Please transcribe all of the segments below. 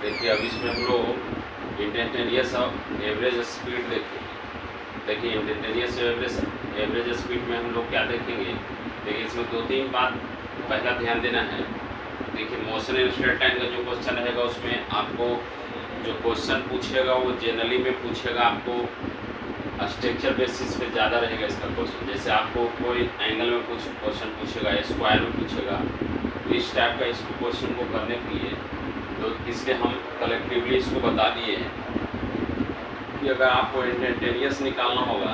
देखिए अब इसमें हम लोग इंस्टेंटेनियस और एवरेज स्पीड देखेंगे। देखिए इंस्टेंटेनियस एवरेज स्पीड में हम लोग क्या देखेंगे। देखिए इसमें दो तीन बात पहला ध्यान देना है। देखिए मोशन इन स्ट्रेट लाइन का जो क्वेश्चन रहेगा उसमें आपको जो क्वेश्चन पूछेगा वो जनरली में पूछेगा, आपको स्ट्रक्चर बेसिस पे ज़्यादा रहेगा इसका क्वेश्चन। जैसे आपको कोई एंगल में कुछ क्वेश्चन पूछेगा या स्क्वायर में पूछेगा, तो इस टाइप का इसको क्वेश्चन को करने के लिए तो इसलिए हम कलेक्टिवली इसको बता दिए हैं कि अगर आपको इंस्टेंटेनियस निकालना होगा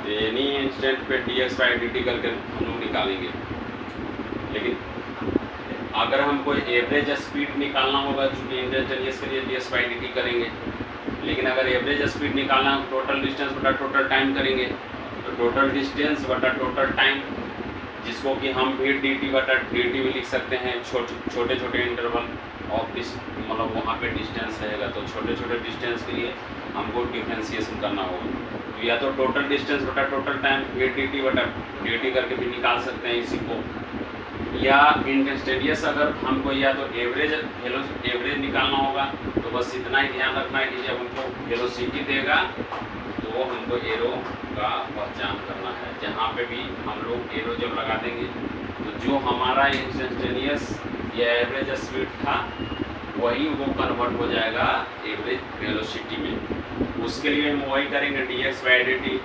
तो एनी इंस्टेंट पे dx/dt करके हम लोग निकालेंगे। लेकिन अगर हमको एवरेज स्पीड निकालना होगा, चूँकि इंस्टेंटेनियस के लिए dx/dt करेंगे, लेकिन अगर एवरेज स्पीड निकालना है टोटल डिस्टेंस बटा टोटल टाइम करेंगे, तो टोटल डिस्टेंस बटा टोटल टाइम, जिसको कि हम भी dt बटा dt भी लिख सकते हैं। छोटे छोटे इंटरवल ऑफ मतलब वहाँ पे डिस्टेंस रहेगा, तो छोटे छोटे डिस्टेंस के लिए हमको डिफ्रेंसिएशन करना होगा। तो या तो टोटल डिस्टेंस बटा टोटल टाइम भी dt बटा dt करके भी निकाल सकते हैं इसी को, या इंस्टेंटेनियस अगर हमको या तो एवरेज निकालना होगा तो बस इतना ही ध्यान रखना है कि जब हमको वेलोसिटी देगा तो हमको एरो का पहचान करना है। जहाँ पे भी हम लोग एरो जब लगा देंगे तो जो हमारा इंस्टेंटेनियस या एवरेज स्पीड था वही वो कन्वर्ट हो जाएगा एवरेज वेलोसिटी में। उसके लिए हम वही करेंगे dx/dt।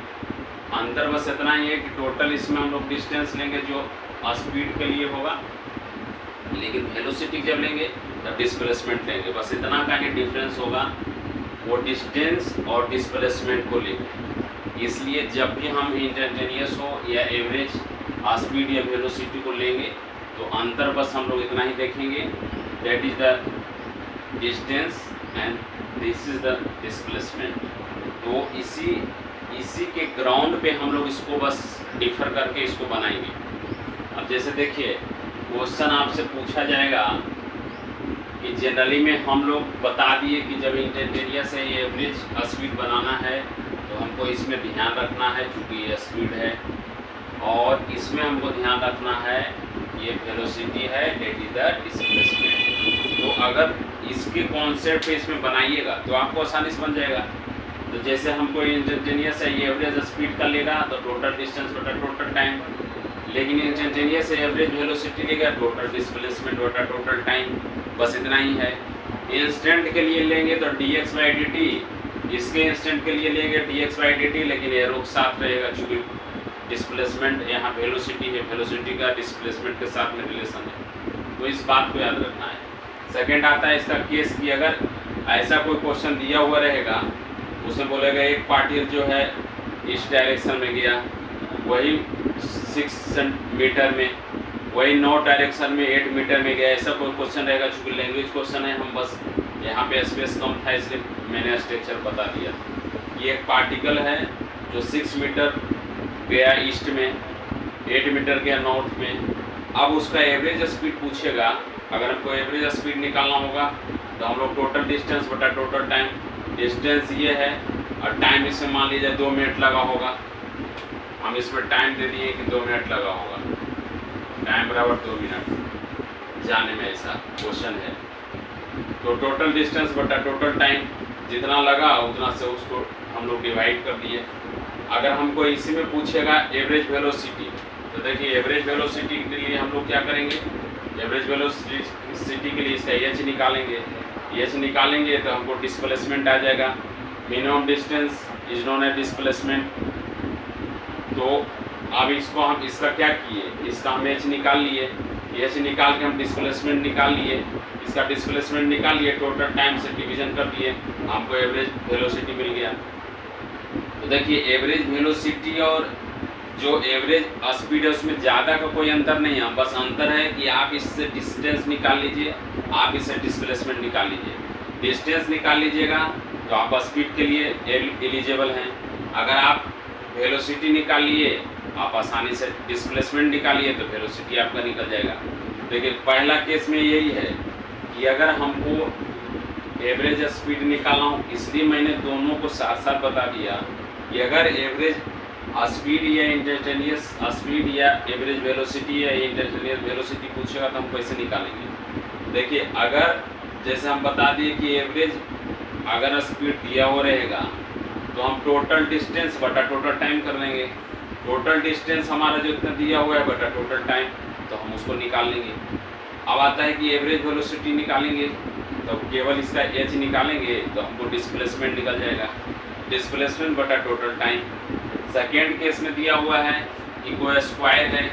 अंतर बस इतना ही है कि टोटल इसमें हम लोग डिस्टेंस लेंगे जो स्पीड के लिए होगा, लेकिन वेलोसिटी जब लेंगे तब डिस्प्लेसमेंट लेंगे। बस इतना का ही डिफरेंस होगा वो डिस्टेंस और डिस्प्लेसमेंट को लेंगे। इसलिए जब भी हम इंस्टेंटेनियस हो या एवरेज स्पीड या वेलोसिटी को लेंगे तो अंतर बस हम लोग इतना ही देखेंगे, that is the distance and this is the displacement. तो इसी के ग्राउंड पे हम लोग इसको बस डिफर करके इसको बनाएंगे। अब जैसे देखिए क्वेश्चन आपसे पूछा जाएगा कि जनरली में हम लोग बता दिए कि जब इंस्टेंटेनियस है ये एवरेज स्पीड बनाना है तो हमको इसमें ध्यान रखना है, चूँकि ये स्पीड है, और इसमें हमको ध्यान रखना है ये वेलोसिटी है, डेट इज द डिस्प्लेसमेंट। तो अगर इसके कॉन्सेप्ट पे इसमें बनाइएगा तो आपको आसानी से बन जाएगा। तो जैसे हमको इंस्टेंटेनियस है ये एवरेज स्पीड का लेगा तो टोटल डिस्टेंस बटा टोटल टाइम, लेकिन इंस्टेंटेनियस से एवरेज वेलोसिटी लेगा टोटल डिस्प्लेसमेंट बटा टोटल टाइम, बस इतना ही है। इंस्टेंट के लिए लेंगे तो dx/dt, इसके इंस्टेंट के लिए लेंगे dx/dt, लेकिन एरो के साथ रहेगा चूँकि डिस्प्लेसमेंट यहाँ वेलोसिटी है, वेलोसिटी का डिस्प्लेसमेंट के साथ में रिलेशन है, तो इस बात को याद रखना है। सेकेंड आता है इसका केस कि अगर ऐसा कोई क्वेश्चन दिया हुआ रहेगा, उसमें बोलेगा एक पार्टिकल जो है इस डायरेक्शन में गया, वही 6 मीटर में, वही 9 डायरेक्शन में 8 मीटर में गया, ऐसा कोई क्वेश्चन रहेगा। चूँकि लैंग्वेज क्वेश्चन है, हम बस यहाँ पे स्पेस कम था इसलिए मैंने स्ट्रक्चर बता दिया। ये एक पार्टिकल है जो 6 मीटर गया ईस्ट में, 8 मीटर गया नॉर्थ में। अब उसका एवरेज स्पीड पूछेगा। अगर हमको एवरेज स्पीड निकालना होगा तो हम लोग टोटल डिस्टेंस बटा टोटल टाइम, डिस्टेंस ये है और टाइम इसमें मान लीजिए 2 मिनट लगा होगा, हम इसमें टाइम दे दिए कि 2 मिनट लगा होगा, टाइम बराबर 2 मिनट जाने में, ऐसा क्वेश्चन है। तो टोटल डिस्टेंस बटा टोटल टाइम जितना लगा उतना से उसको हम लोग डिवाइड कर दिए। अगर हमको इसी में पूछेगा एवरेज वेलोसिटी, तो देखिए एवरेज वेलोसिटी के लिए हम लोग क्या करेंगे, एवरेज वेलोसिटी के लिए इसका h निकालेंगे। h निकालेंगे तो हमको डिस्प्लेसमेंट आ जाएगा, minimum distance is known as displacement. तो अब इसको हम इसका क्या किए, इसका हम h निकाल लिए, h निकाल के हम डिस्प्लेसमेंट निकाल लिए, इसका डिस्प्लेसमेंट निकाल लिए, टोटल टाइम से डिवीजन कर दिए, हमको एवरेज वेलोसिटी मिल गया। तो देखिए एवरेज वेलोसिटी और जो एवरेज स्पीड है उसमें ज़्यादा का कोई अंतर नहीं है, बस अंतर है कि आप इससे डिस्टेंस निकाल लीजिए, आप इससे डिस्प्लेसमेंट निकाल लीजिए। डिस्टेंस निकाल लीजिएगा तो आप स्पीड के लिए एलिजिबल हैं। अगर आप वेलोसिटी निकाल लिए, आप आसानी से डिस्प्लेसमेंट निकालिए तो वेलोसिटी आपका निकल जाएगा। देखिए पहला केस में यही है कि अगर हमको एवरेज स्पीड निकालना हो, इसलिए मैंने दोनों को साथ साथ बता दिया कि अगर एवरेज स्पीड या इंस्टेंटेनियस स्पीड या एवरेज वेलोसिटी या इंस्टेंटेनियस वेलोसिटी पूछेगा तो हम कैसे निकालेंगे। देखिए अगर जैसे हम बता दिए कि एवरेज अगर स्पीड दिया हुआ रहेगा तो हम टोटल डिस्टेंस बटा टोटल टाइम कर लेंगे। टोटल डिस्टेंस हमारा जो इतना दिया हुआ है बटा टोटल टाइम, तो हम उसको निकाल लेंगे। अब आता है कि एवरेज वेलोसिटी निकालेंगे, तो केवल इसका एच निकालेंगे तो हमको डिस्प्लेसमेंट निकल जाएगा। डिस्प्लेसमेंट बटा टोटल टाइम। सेकेंड केस में दिया हुआ है कि कोई स्क्वायर है,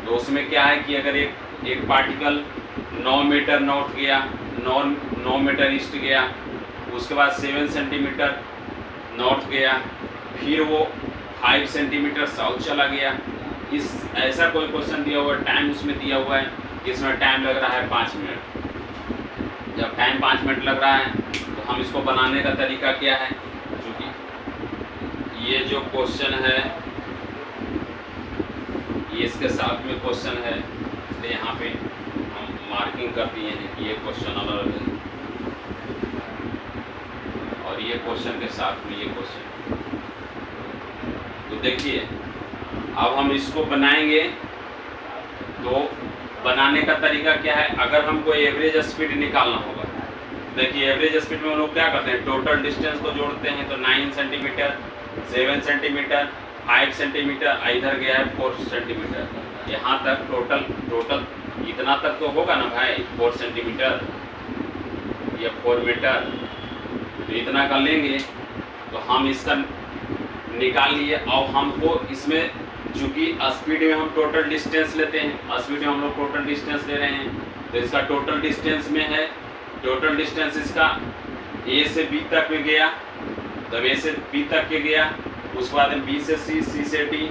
तो उसमें क्या है कि अगर एक पार्टिकल 9 मीटर नॉर्थ गया, 9 मीटर ईस्ट गया, उसके बाद 7 सेंटीमीटर नॉर्थ गया, फिर वो 5 सेंटीमीटर साउथ चला गया, इस ऐसा कोई क्वेश्चन दिया हुआ है, टाइम उसमें दिया हुआ है, इसमें टाइम लग रहा है 5 मिनट। जब टाइम 5 मिनट लग रहा है तो हम इसको बनाने का तरीका क्या है, क्योंकि ये जो क्वेश्चन है ये इसके साथ में क्वेश्चन है, इसलिए यहाँ पे हम मार्किंग कर दिए हैं कि ये क्वेश्चन अलग है और ये क्वेश्चन के साथ में ये क्वेश्चन। तो देखिए अब हम इसको बनाएंगे, तो बनाने का तरीका क्या है, अगर हमको एवरेज स्पीड निकालना होगा। देखिए एवरेज स्पीड में हम लोग क्या करते हैं, टोटल डिस्टेंस को जोड़ते हैं, तो 9 सेंटीमीटर, 7 सेंटीमीटर, 5 सेंटीमीटर, इधर गया है 4 सेंटीमीटर, यहाँ तक टोटल इतना तक तो होगा ना भाई, 4 सेंटीमीटर या 4 मीटर, तो इतना कर लेंगे तो हम इसका निकाल लिए। और हमको इसमें चूँकि स्पीड में हम टोटल डिस्टेंस लेते हैं, स्पीड में हम लोग टोटल डिस्टेंस ले रहे हैं, तो इसका टोटल डिस्टेंस में है, टोटल डिस्टेंस इसका ए से बी तक में गया, तब ए से बी तक के गया, उसके बाद बी से सी, सी से डी,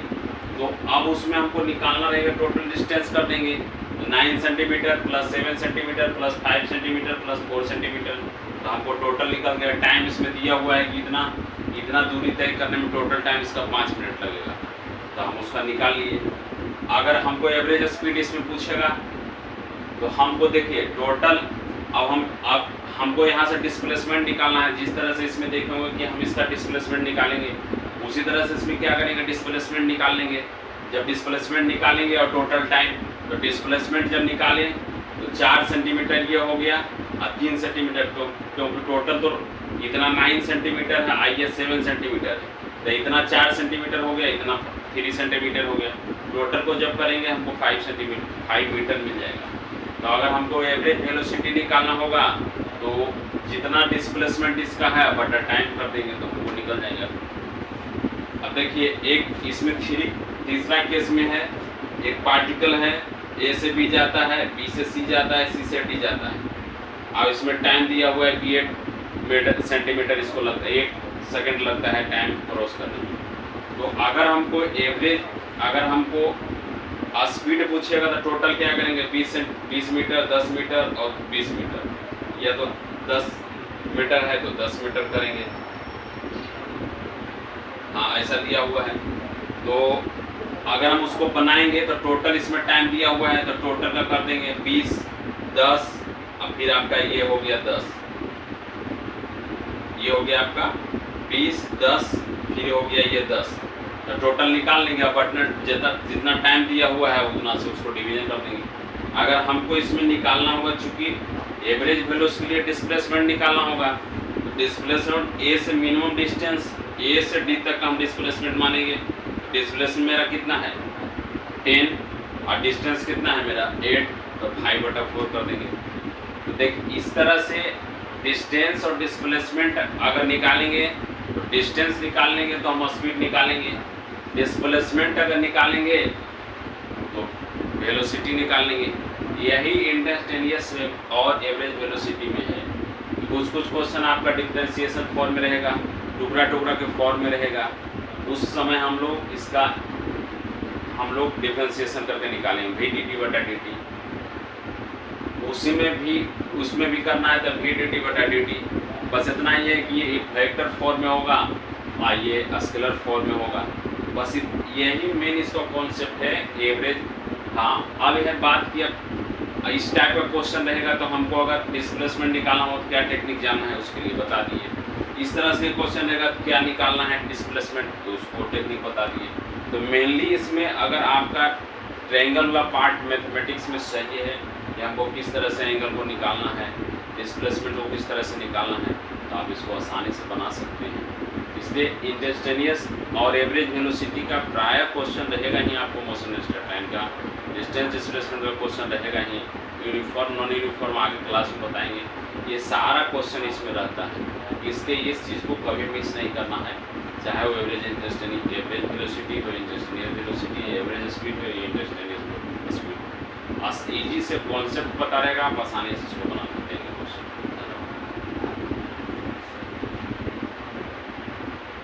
तो अब उसमें हमको निकालना रहेगा, टोटल डिस्टेंस कर देंगे, तो 9 centimetre plus 7 centimetre plus 5 centimetre plus 4 centimetre, तो हमको टोटल निकल गया। टाइम इसमें दिया हुआ है कि इतना दूरी तय करने में टोटल टाइम इसका 5 मिनट लगेगा, तो हम उसका निकाल लिए। अगर हमको एवरेज स्पीड इसमें पूछेगा तो हमको देखिए टोटल, अब हमको यहाँ से डिस्प्लेसमेंट निकालना है। जिस तरह से इसमें देखेंगे कि हम इसका डिस्प्लेसमेंट निकालेंगे, उसी तरह से इसमें क्या करेंगे, डिस्प्लेसमेंट निकाल लेंगे। जब डिस्प्लेसमेंट निकालेंगे और टोटल टाइम, तो डिस्प्लेसमेंट जब निकालें तो 4 सेंटीमीटर ये हो गया और 3 सेंटीमीटर, तो क्योंकि टोटल तो इतना 9 सेंटीमीटर है, आइए 7 सेंटीमीटर है, तो इतना 4 सेंटीमीटर हो गया, इतना 3 सेंटीमीटर हो गया। टोटल को जब करेंगे हमको 5 मीटर मिल जाएगा। तो अगर हमको एवरेज वेलोसिटी निकालना होगा तो जितना डिस्प्लेसमेंट इसका है बटा टाइम कर देंगे तो हमको निकल जाएगा। अब देखिए एक इसमें तीसरा केस में है, एक पार्टिकल है, ए से बी जाता है, बी से सी जाता है, सी से डी जाता है। अब इसमें टाइम दिया हुआ है कि 8 सेंटीमीटर इसको लगता है, 8 सेकंड लगता है टाइम क्रॉस करने में। तो अगर हमको स्पीड पूछेगा तो टोटल क्या करेंगे, 20 मीटर, 10 मीटर और 20 मीटर, या तो 10 मीटर है तो 10 मीटर करेंगे। हाँ ऐसा दिया हुआ है। तो अगर हम उसको बनाएंगे तो टोटल इसमें टाइम दिया हुआ है, तो टोटल का कर देंगे 20, 10, अब फिर आपका ये हो गया 10, ये हो गया आपका 20, 10, फिर हो गया ये 10, तो टोटल निकाल लेंगे। अब जितना टाइम दिया हुआ है उतना से उसको डिवीजन कर देंगे। अगर हमको इसमें निकालना होगा, चूँकि एवरेज वेलोसिटी के लिए डिस्प्लेसमेंट निकालना होगा, तो डिस्प्लेसमेंट ए से मिनिमम डिस्टेंस, ए से डी तक का हम डिस्प्लेसमेंट मानेंगे। डिस्प्लेसमेंट मेरा कितना है 10 और डिस्टेंस कितना है मेरा 8, तो 5/4 कर देंगे। तो देख इस तरह से डिस्टेंस और डिस्प्लेसमेंट अगर निकालेंगे, तो डिस्टेंस निकाल लेंगे तो हम स्पीड निकालेंगे, डिस्प्लेसमेंट अगर निकालेंगे तो वेलोसिटी निकाल लेंगे। यही इंस्टेंटेनियस और एवरेज वेलोसिटी में है। कुछ क्वेश्चन आपका डिफरेंशिएशन फॉर्म में रहेगा, टुकड़ा के फॉर्म में रहेगा, उस समय हम लोग डिफरेंशिएशन करके निकालेंगे v/dt। उसमें भी करना है तो v/dt। बस इतना ही है कि ये वेक्टर फॉर्म में होगा और ये स्केलर फॉर्म में होगा। बस यही मेन इसका कॉन्सेप्ट है एवरेज। हाँ अब यह बात की, इस टाइप का क्वेश्चन रहेगा तो हमको अगर डिस्प्लेसमेंट निकालना हो तो क्या टेक्निक जानना है उसके लिए बता दिए। इस तरह से क्वेश्चन रहेगा तो क्या निकालना है डिस्प्लेसमेंट, तो उसको टेक्निक बता दिए। तो मेनली इसमें अगर आपका ट्रायंगल वाला पार्ट मैथमेटिक्स में सही है कि हमको किस तरह से एंगल को निकालना है, डिस्प्लेसमेंट को किस तरह से निकालना है, तो आप इसको आसानी से बना सकते हैं। इसलिए इंस्टेंटेनियस और एवरेज वेलोसिटी का प्राय क्वेश्चन रहेगा ही आपको मोशन स्ट्रेट लाइन का, डिस्टेंस डिस्प्लेसमेंट का क्वेश्चन रहेगा ही, यूनिफॉर्म नॉन यूनिफॉर्म आगे क्लास में बताएंगे, ये सारा क्वेश्चन इसमें रहता है। इसलिए इस चीज़ को कभी मिस नहीं करना है, चाहे वो एवरेज एवरेज वेलोसिटी हो, इंस्टेंटेनियस वेलोसिटी, एवरेज स्पीड हो, इंस्टेंटेनियस स्पीड। ईजी से कॉन्सेप्ट पता रहेगा, आप आसानी से इसको बना